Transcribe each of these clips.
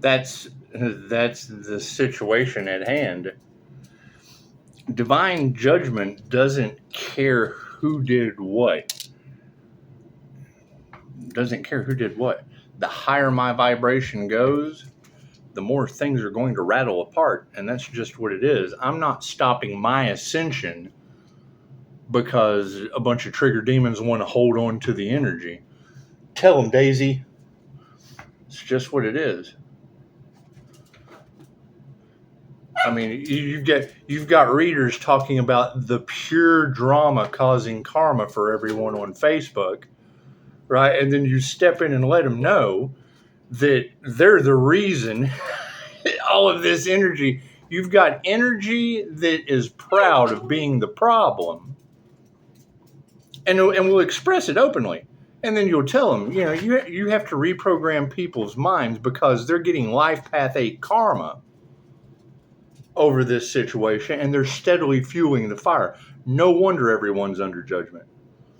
That's the situation at hand. Divine judgment doesn't care who did what. Doesn't care who did what. The higher my vibration goes, the more things are going to rattle apart, and that's just what it is. I'm not stopping my ascension because a bunch of trigger demons want to hold on to the energy. Tell them, Daisy. It's just what it is. I mean, you've got readers talking about the pure drama causing karma for everyone on Facebook, right? And then you step in and let them know that they're the reason all of this energy. You've got energy that is proud of being the problem, and will express it openly. And then you'll tell them, you have to reprogram people's minds because they're getting life path 8 karma over this situation, and they're steadily fueling the fire. No wonder everyone's under judgment.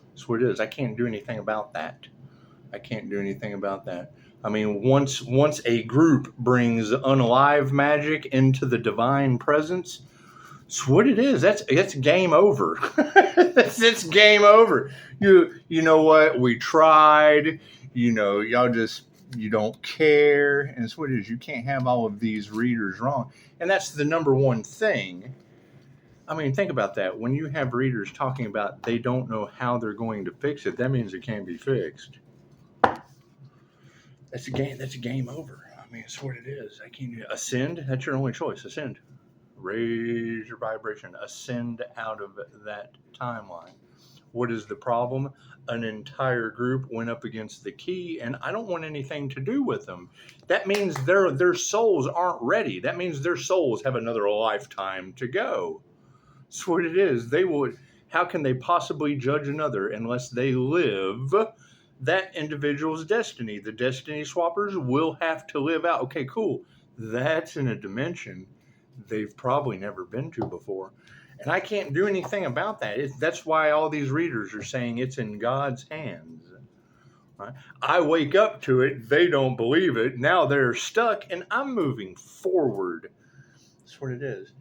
That's what it is. I can't do anything about that. I mean, once a group brings unalive magic into the divine presence, it's what it is. That's game over. It's game over. You know what? We tried. Y'all just, you don't care. And it's what it is. You can't have all of these readers wrong. And that's the number one thing. I mean, think about that. When you have readers talking about they don't know how they're going to fix it, that means it can't be fixed. That's a game over. I mean, it's what it is. I can't ascend. That's your only choice. Ascend. Raise your vibration. Ascend out of that timeline. What is the problem? An entire group went up against the key, and I don't want anything to do with them. That means their souls aren't ready. That means their souls have another lifetime to go. That's what it is. How can they possibly judge another unless they live that individual's destiny? The destiny swappers will have to live out. Okay, cool. That's in a dimension they've probably never been to before. And I can't do anything about that. That's why all these readers are saying it's in God's hands. Right? I wake up to it. They don't believe it. Now they're stuck, and I'm moving forward. That's what it is.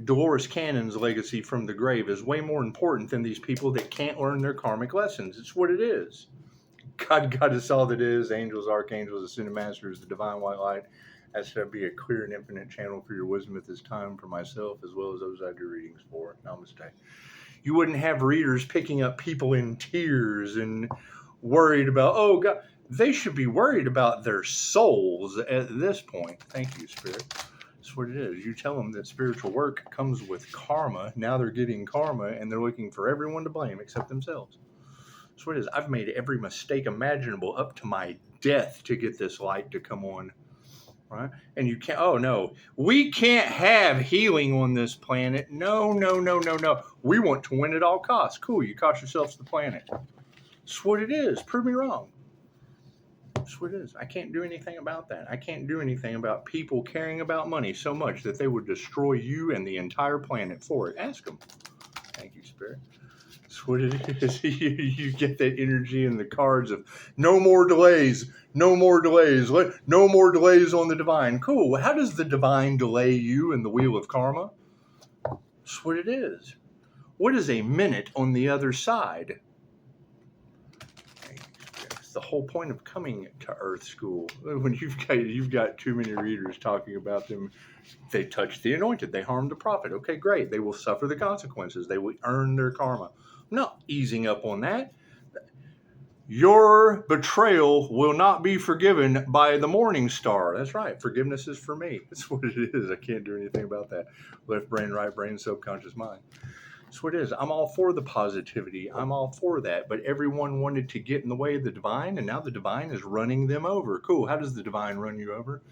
Dolores Cannon's legacy from the grave is way more important than these people that can't learn their karmic lessons. It's what it is. God is all that is. Angels, archangels, ascended masters, the divine white light. That should be a clear and infinite channel for your wisdom at this time for myself as well as those I do readings for. Namaste. You wouldn't have readers picking up people in tears and worried about, oh God. They should be worried about their souls at this point. Thank you, Spirit. That's what it is. You tell them that spiritual work comes with karma. Now they're getting karma, and they're looking for everyone to blame except themselves. That's what it is. I've made every mistake imaginable up to my death to get this light to come on. Right? And you can't, oh no, we can't have healing on this planet. No. We want to win at all costs. Cool, you cost yourselves the planet. That's what it is. Prove me wrong. That's what it is. I can't do anything about that. I can't do anything about people caring about money so much that they would destroy you and the entire planet for it. Ask them. Thank you, Spirit. That's what it is. You get that energy in the cards of no more delays, no more delays on the divine. Cool. How does the divine delay you in the wheel of karma? That's what it is. What is a minute on the other side? It's the whole point of coming to Earth School. When you've got too many readers talking about them, they touch the anointed, they harm the prophet. Okay, great. They will suffer the consequences. They will earn their karma. I'm not easing up on that. Your betrayal will not be forgiven by the morning star. That's right. Forgiveness is for me. That's what it is. I can't do anything about that. Left brain, right brain, subconscious mind. That's what it is. I'm all for the positivity. I'm all for that. But everyone wanted to get in the way of the divine, and now the divine is running them over. Cool. How does the divine run you over?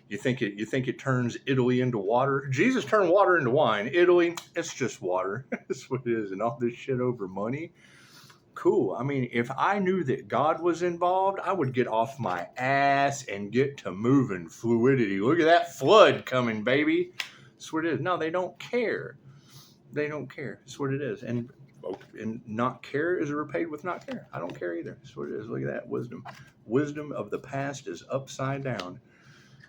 You think it turns Italy into water? Jesus turned water into wine. Italy, it's just water. That's what it is. And all this shit over money. Cool. I mean, if I knew that God was involved, I would get off my ass and get to moving. Fluidity. Look at that flood coming, baby. That's what it is. No, they don't care. They don't care. That's what it is. And And not care is repaid with not care. I don't care either. That's what it is. Look at that wisdom. Wisdom of the past is upside down.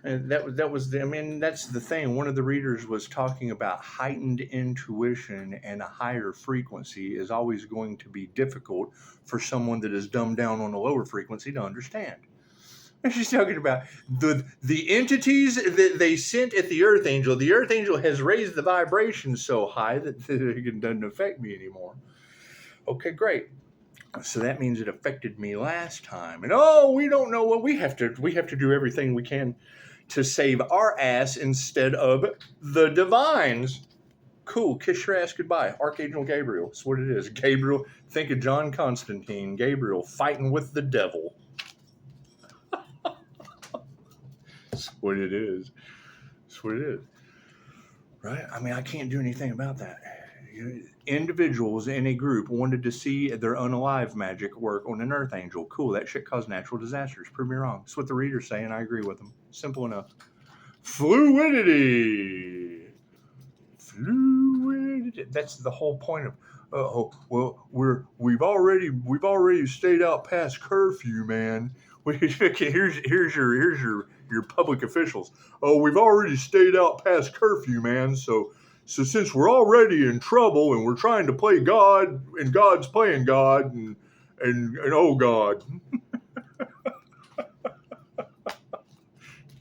And I mean, that's the thing. One of the readers was talking about heightened intuition, and a higher frequency is always going to be difficult for someone that is dumbed down on a lower frequency to understand. And she's talking about the entities that they sent at the Earth Angel. The Earth Angel has raised the vibration so high that it doesn't affect me anymore. Okay, great. So that means it affected me last time. And we don't know what we have to do everything we can to save our ass instead of the divines. Cool. Kiss your ass goodbye. Archangel Gabriel. That's what it is. Gabriel. Think of John Constantine. Gabriel fighting with the devil. That's what it is. That's what it is. Right? I mean, I can't do anything about that. Individuals in a group wanted to see their unalive magic work on an Earth Angel. Cool, that shit caused natural disasters. Prove me wrong. That's what the reader's saying. I agree with them. Simple enough. Fluidity. That's the whole point of. We've already stayed out past curfew, man. Here's your public officials. We've already stayed out past curfew, man. So since we're already in trouble and we're trying to play God and God's playing God and oh God.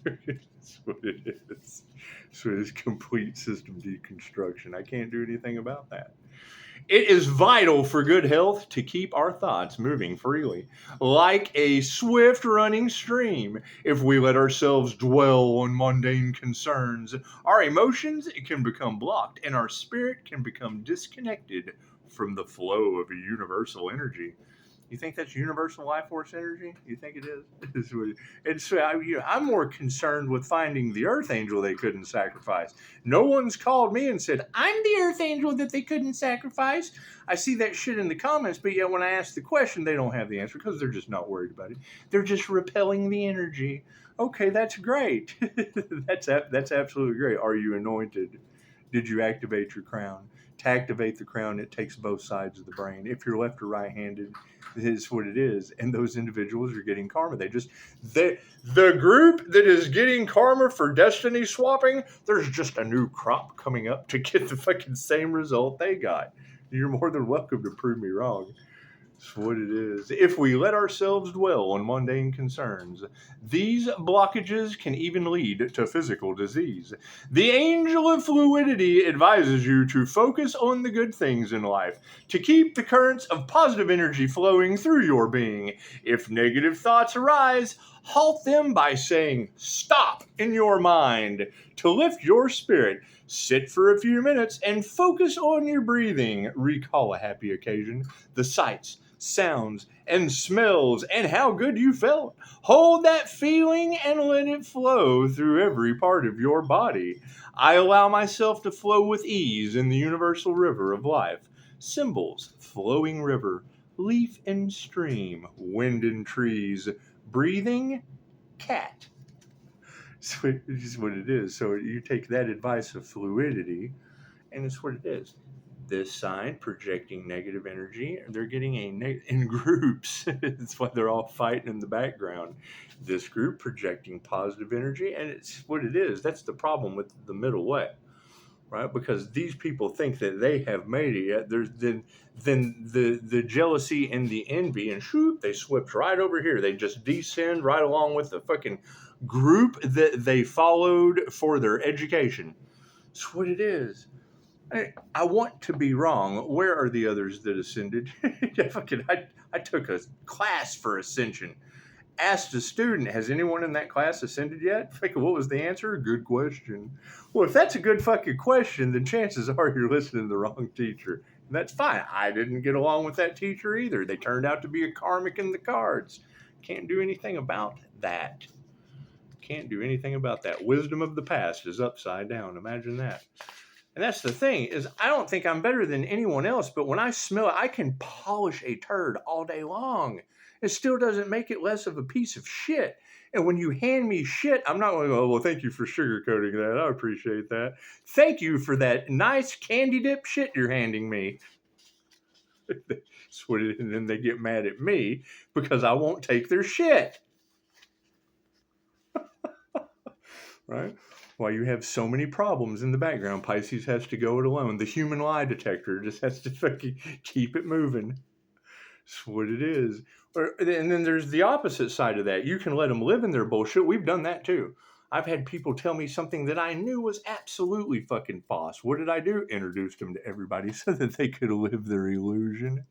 That's what it is. So it is complete system deconstruction. I can't do anything about that. It is vital for good health to keep our thoughts moving freely, like a swift running stream. If we let ourselves dwell on mundane concerns, our emotions can become blocked and our spirit can become disconnected from the flow of a universal energy. You think that's universal life force energy? You think it is? And so I'm more concerned with finding the Earth Angel they couldn't sacrifice. No one's called me and said, I'm the Earth Angel that they couldn't sacrifice. I see that shit in the comments, but yet when I ask the question, they don't have the answer because they're just not worried about it. They're just repelling the energy. Okay, that's great. That's absolutely great. Are you anointed? Did you activate your crown? To activate the crown, it takes both sides of the brain. If you're left or right-handed, it is what it is. And those individuals are getting karma. The group that is getting karma for destiny swapping, there's just a new crop coming up to get the fucking same result they got. You're more than welcome to prove me wrong. That's what it is. If we let ourselves dwell on mundane concerns, these blockages can even lead to physical disease. The Angel of Fluidity advises you to focus on the good things in life, to keep the currents of positive energy flowing through your being. If negative thoughts arise, halt them by saying stop in your mind. To lift your spirit, sit for a few minutes and focus on your breathing. Recall a happy occasion, the sights, sounds, and smells, and how good you felt. Hold that feeling and let it flow through every part of your body. I allow myself to flow with ease in the universal river of life. Symbols: flowing river, leaf and stream, wind and trees, breathing, cat. So it's just what it is. So you take that advice of fluidity, and it's what it is. This sign projecting negative energy, they're getting in groups. That's why they're all fighting in the background. This group projecting positive energy, and it's what it is. That's the problem with the middle way, right? Because these people think that they have made it yet. Then the jealousy and the envy, and shoot, they swept right over here. They just descend right along with the fucking group that they followed for their education. That's what it is. I want to be wrong. Where are the others that ascended? I took a class for ascension. Asked a student, has anyone in that class ascended yet? What was the answer? Good question. Well, if that's a good fucking question, then chances are you're listening to the wrong teacher. And that's fine. I didn't get along with that teacher either. They turned out to be a karmic in the cards. Can't do anything about that. Can't do anything about that. Wisdom of the past is upside down. Imagine that. And that's the thing, is I don't think I'm better than anyone else, but when I smell it, I can polish a turd all day long. It still doesn't make it less of a piece of shit. And when you hand me shit, I'm not going to go, well, thank you for sugarcoating that. I appreciate that. Thank you for that nice candy dip shit you're handing me. That's what it is. And then they get mad at me because I won't take their shit. Right? While you have so many problems in the background, Pisces has to go it alone. The human lie detector just has to fucking keep it moving. That's what it is. And then there's the opposite side of that. You can let them live in their bullshit. We've done that too. I've had people tell me something that I knew was absolutely fucking false. What did I do? Introduced them to everybody so that they could live their illusion.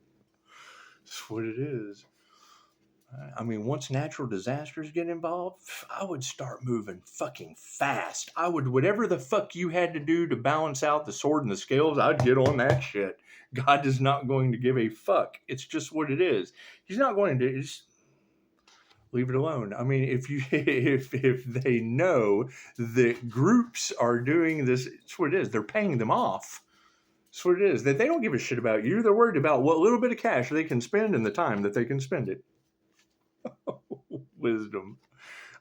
That's what it is. I mean, once natural disasters get involved, I would start moving fucking fast. I would, whatever the fuck you had to do to balance out the sword and the scales, I'd get on that shit. God is not going to give a fuck. It's just what it is. He's not going to just leave it alone. I mean, if they know that groups are doing this, it's what it is. They're paying them off. That's what it is. That they don't give a shit about you. They're worried about what little bit of cash they can spend and the time that they can spend it. Wisdom.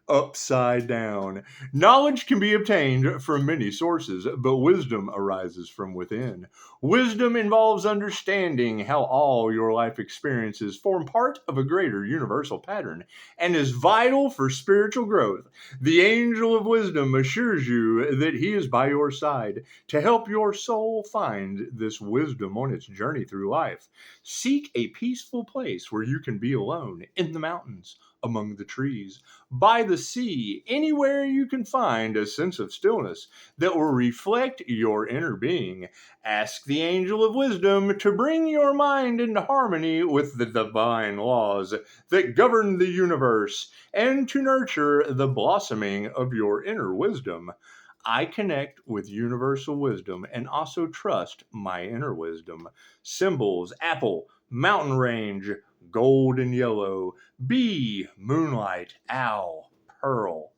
Upside down. Knowledge can be obtained from many sources, but wisdom arises from within. Wisdom involves understanding how all your life experiences form part of a greater universal pattern and is vital for spiritual growth. The angel of wisdom assures you that he is by your side to help your soul find this wisdom on its journey through life. Seek a peaceful place where you can be alone, in the mountains, among the trees, by the sea, anywhere you can find a sense of stillness that will reflect your inner being. Ask the angel of wisdom to bring your mind into harmony with the divine laws that govern the universe and to nurture the blossoming of your inner wisdom. I connect with universal wisdom and also trust my inner wisdom. Symbols: apple, mountain range, gold and yellow, bee, moonlight, owl, pearl.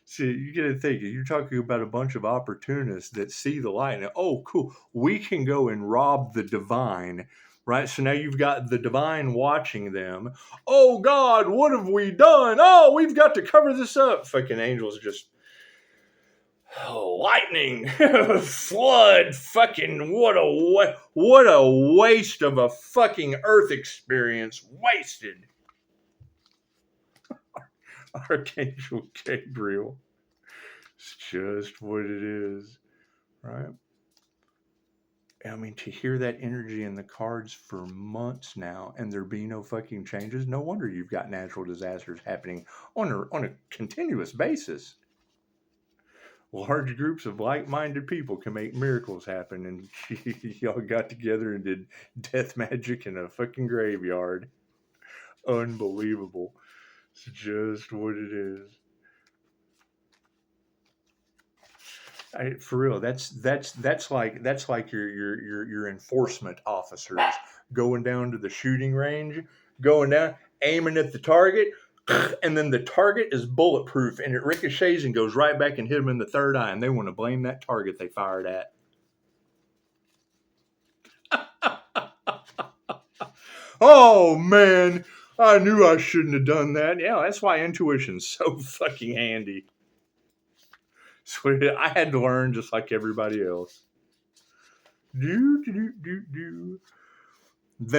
See, you got to think, you're talking about a bunch of opportunists that see the light and, oh, cool, we can go and rob the divine, right? So now you've got the divine watching them. Oh, God, what have we done? Oh, we've got to cover this up. Fucking angels just, lightning, flood, fucking what a waste of a fucking earth experience. Wasted. Archangel Gabriel. It's just what it is, right? I mean, to hear that energy in the cards for months now and there be no fucking changes, no wonder you've got natural disasters happening on a continuous basis. Large groups of like-minded people can make miracles happen, and y'all got together and did death magic in a fucking graveyard. Unbelievable. It's just what it is. For real, that's like your enforcement officers going down to the shooting range, going down, aiming at the target, and then the target is bulletproof and it ricochets and goes right back and hit them in the third eye, and they want to blame that target they fired at. Oh man, I knew I shouldn't have done that. Yeah, that's why intuition's so fucking handy. So I had to learn just like everybody else. The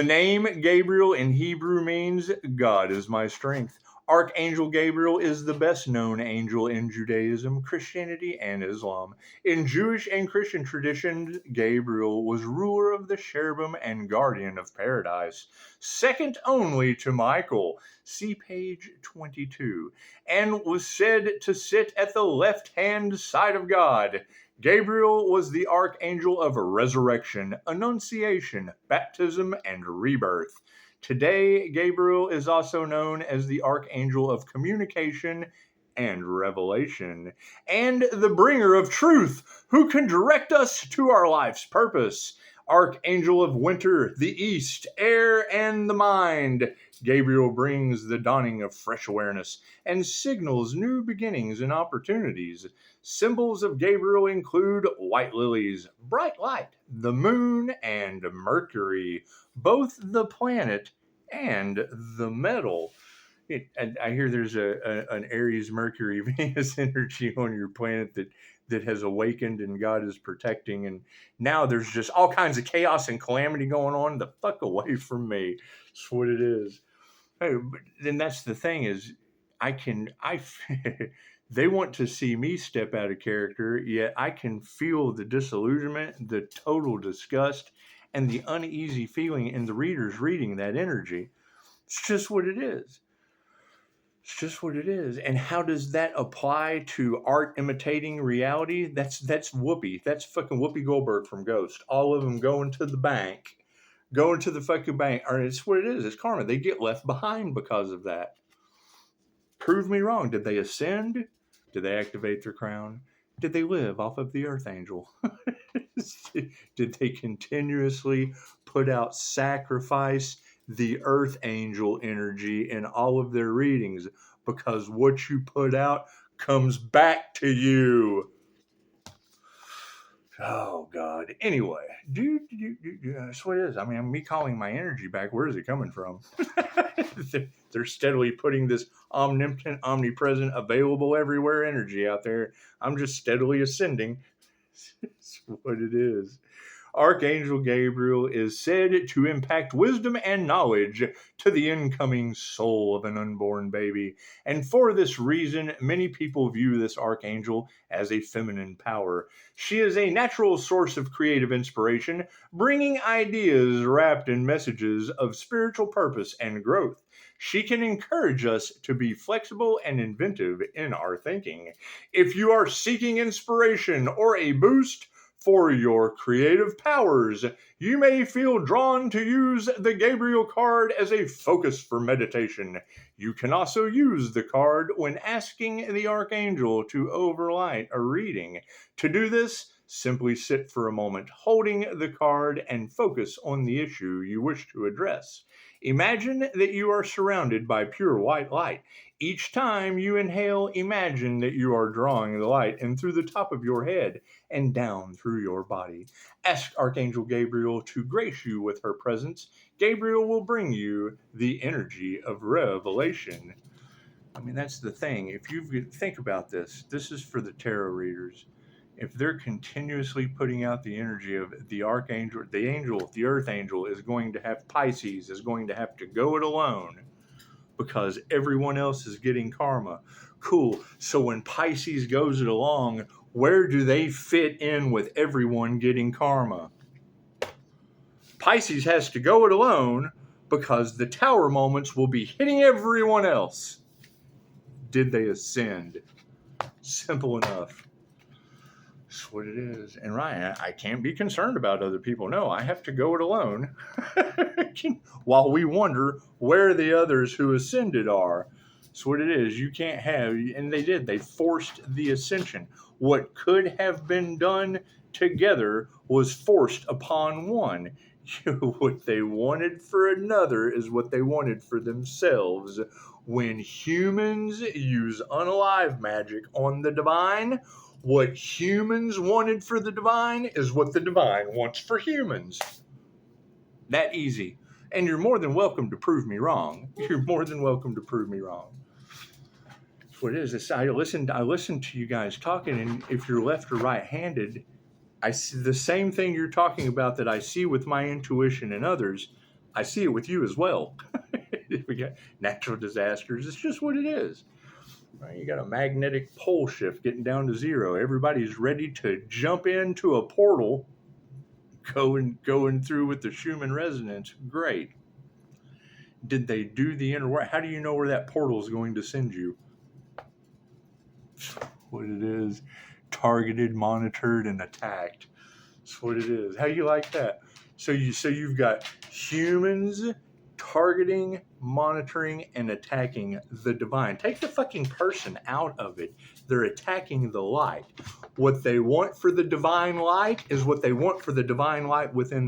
name Gabriel in Hebrew means God is my strength. Archangel Gabriel is the best known angel in Judaism, Christianity, and Islam. In Jewish and Christian traditions, Gabriel was ruler of the cherubim and guardian of paradise, second only to Michael, see page 22, and was said to sit at the left-hand side of God. Gabriel was the archangel of resurrection, annunciation, baptism, and rebirth. Today, Gabriel is also known as the archangel of communication and revelation, and the bringer of truth, who can direct us to our life's purpose. Archangel of winter, the east, air, and the mind, Gabriel brings the dawning of fresh awareness and signals new beginnings and opportunities. Symbols of Gabriel include white lilies, bright light, the moon, and Mercury, both the planet and the metal. I hear there's an Aries Mercury Venus energy on your planet that has awakened and God is protecting. And now there's just all kinds of chaos and calamity going on. The fuck away from me. That's what it is. Hey, but then that's the thing is they want to see me step out of character, yet I can feel the disillusionment, the total disgust, and the uneasy feeling in the readers reading that energy. It's just what it is. It's just what it is. And how does that apply to art imitating reality? That's Whoopi. That's fucking Whoopi Goldberg from Ghost. All of them going to the bank. Going to the fucking bank. Or it's what it is. It's karma. They get left behind because of that. Prove me wrong. Did they ascend? Did they activate their crown? Did they live off of the Earth Angel? Did they continuously put out sacrifice the Earth Angel energy in all of their readings? Because what you put out comes back to you. Oh, God. Anyway, that's what it is. I mean, me calling my energy back, where is it coming from? They're steadily putting this omnipotent, omnipresent, available everywhere energy out there. I'm just steadily ascending. That's what it is. Archangel Gabriel is said to impact wisdom and knowledge to the incoming soul of an unborn baby. And for this reason, many people view this archangel as a feminine power. She is a natural source of creative inspiration, bringing ideas wrapped in messages of spiritual purpose and growth. She can encourage us to be flexible and inventive in our thinking. If you are seeking inspiration or a boost for your creative powers, you may feel drawn to use the Gabriel card as a focus for meditation. You can also use the card when asking the Archangel to overlight a reading. To do this, simply sit for a moment, holding the card and focus on the issue you wish to address. Imagine that you are surrounded by pure white light. Each time you inhale, imagine that you are drawing the light in through the top of your head and down through your body. Ask Archangel Gabriel to grace you with her presence. Gabriel will bring you the energy of revelation. I mean, that's the thing. If you think about this, this is for the tarot readers. If they're continuously putting out the energy of the Archangel, the Earth Angel is going to have Pisces, is going to have to go it alone because everyone else is getting karma. Cool. So when Pisces goes it along, where do they fit in with everyone getting karma? Pisces has to go it alone because the tower moments will be hitting everyone else. Did they ascend? Simple enough. That's what it is. And Ryan, I can't be concerned about other people. No, I have to go it alone while we wonder where the others who ascended are. That's what it is. You can't have, and they did. They forced the ascension. What could have been done together was forced upon one. What they wanted for another is what they wanted for themselves. When humans use unalive magic on the divine, what humans wanted for the divine is what the divine wants for humans. That easy. And you're more than welcome to prove me wrong. You're more than welcome to prove me wrong. That's what it is. I listen to you guys talking, and if you're left or right-handed, I see the same thing you're talking about that I see with my intuition and others. I see it with you as well. We got natural disasters. It's just what it is. Right? You got a magnetic pole shift getting down to zero. Everybody's ready to jump into a portal, going through with the Schumann resonance. Great. Did they do the inner work? How do you know where that portal is going to send you? What it is. Targeted, monitored, and attacked. That's what it is. How you like that? So you've got humans targeting, monitoring, and attacking the divine. Take the fucking person out of it. They're attacking the light. What they want for the divine light is what they want for the divine light within